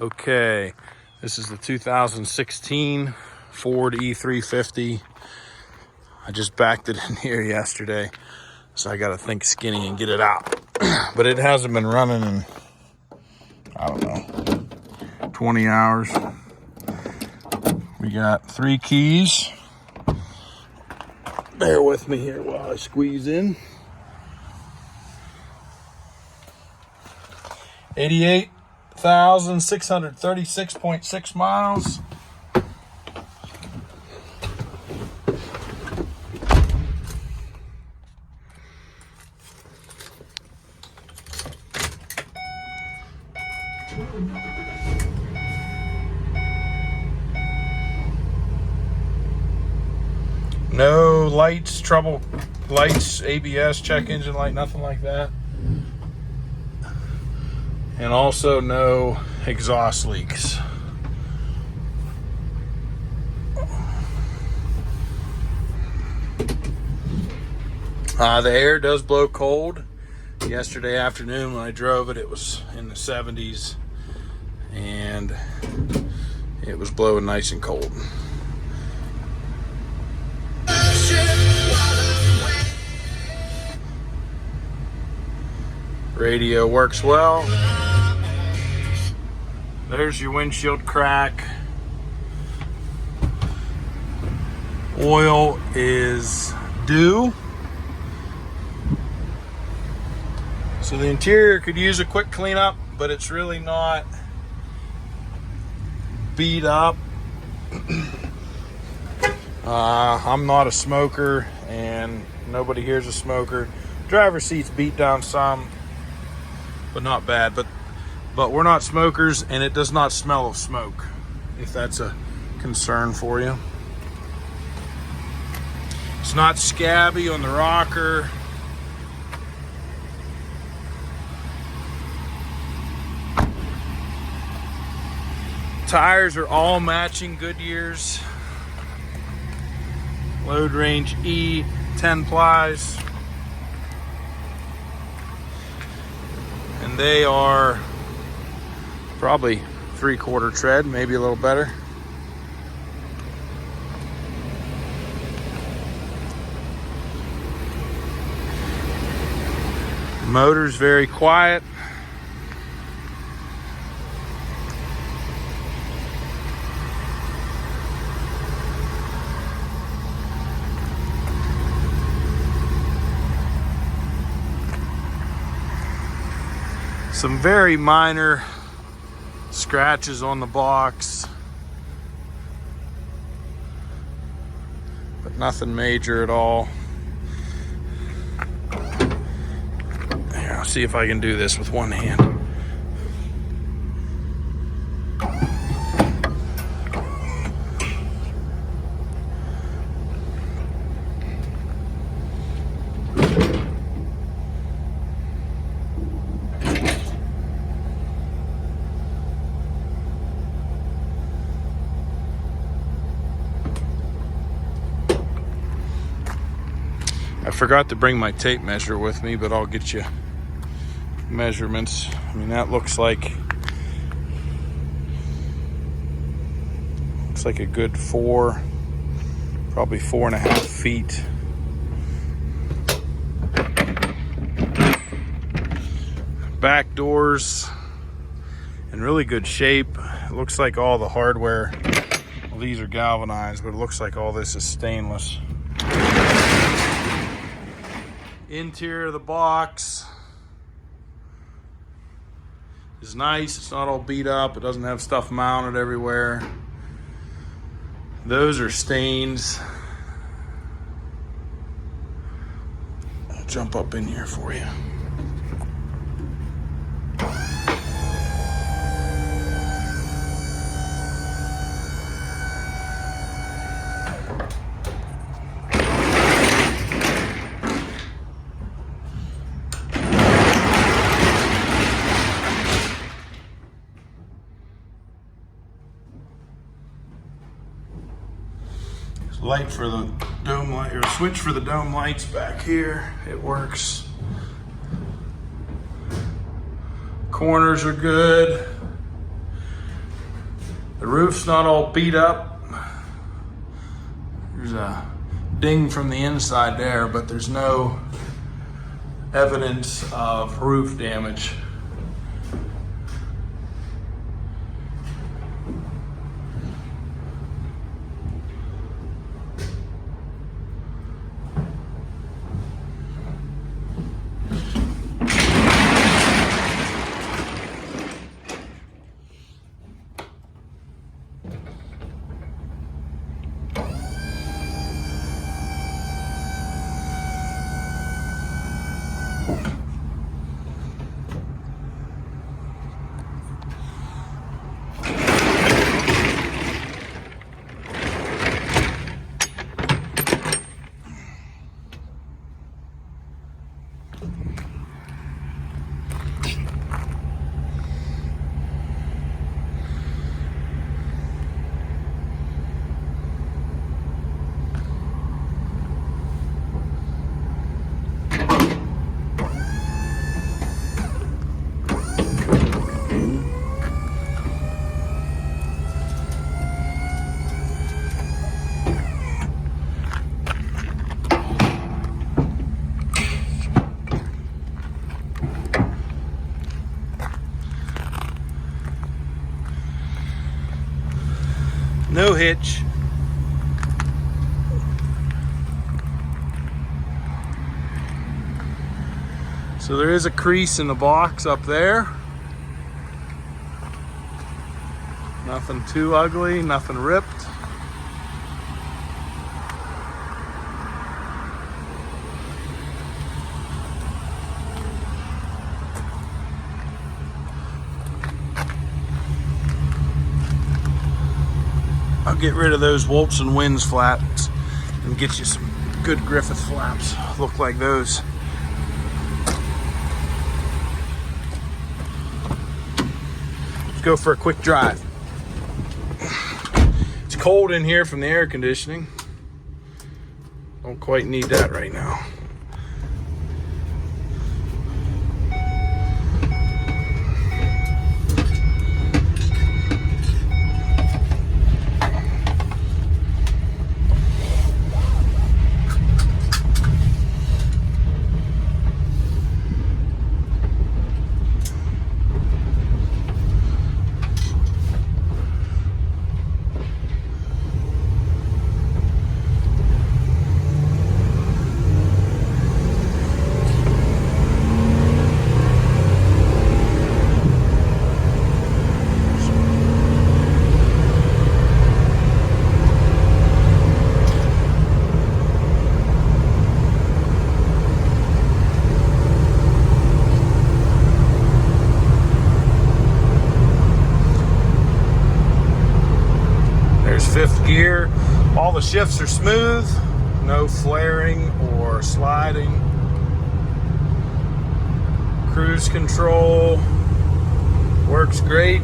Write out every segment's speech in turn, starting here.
Okay, this is the 2016 Ford E350. I just backed it in here yesterday, so I gotta think skinny and get it out. But it hasn't been running in, I don't know, 20 hours. We got 3 keys. Bear with me here while I squeeze in. 88,636.6 miles. No lights, trouble lights, ABS, check engine light, nothing like that. And also no exhaust leaks. The air does blow cold. Yesterday afternoon when I drove it, it was in the 70s and it was blowing nice and cold. Radio works well. There's your windshield crack. Oil is due. So the interior could use a quick cleanup, but it's really not beat up. I'm not a smoker and nobody here's a smoker. Driver's seat's beat down some, but not bad. But we're not smokers and it does not smell of smoke, if that's a concern for you. It's not scabby on the rocker. Tires are all matching Goodyear's. Load range E 10 plies. And they are probably 3/4 tread, maybe a little better. Motor's very quiet. Some very minor scratches on the box, but nothing major at all. Here, I'll see if I can do this with one hand. I forgot to bring my tape measure with me, but I'll get you measurements. I mean, that looks like a good probably 4.5 feet. Back doors in really good shape. It looks like all the hardware, well, these are galvanized, but it looks like all this is stainless. Interior of the box is nice. It's not all beat up. It doesn't have stuff mounted everywhere. Those are stains. I'll jump up in here for you. Light for the dome light, or switch for the dome lights back here. It works. Corners are good. The roof's not all beat up. There's a ding from the inside there, but there's no evidence of roof damage. No hitch. So there is a crease in the box up there. Nothing too ugly, nothing ripped. I'll get rid of those Woltz and Wins flaps and get you some good Griffith flaps. Look like those. Let's go for a quick drive. It's cold in here from the air conditioning. Don't quite need that right now. Fifth gear. All the shifts are smooth, no flaring or sliding. Cruise control works great.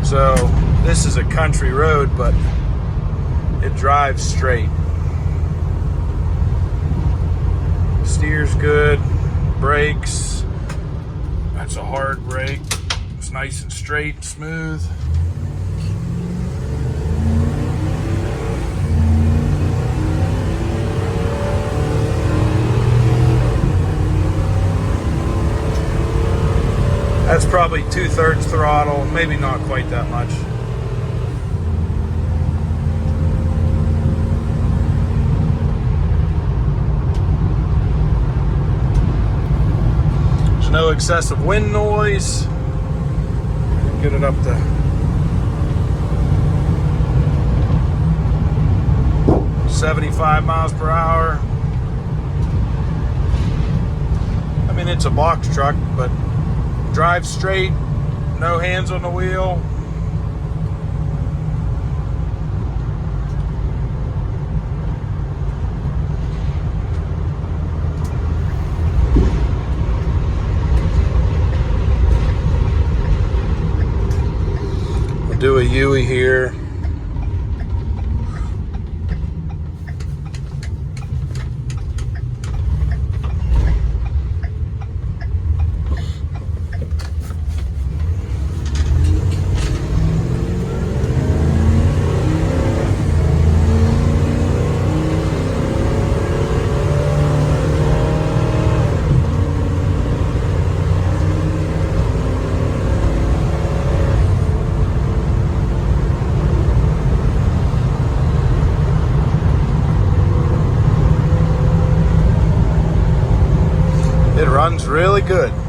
So this is a country road, but it drives straight. Steers good, brakes. That's a hard brake. It's nice and straight and smooth. That's probably 2/3 throttle, maybe not quite that much. No excessive wind noise. Get it up to 75 miles per hour. I mean, it's a box truck, but drives straight, no hands on the wheel. Do a U-ey here. runs really good.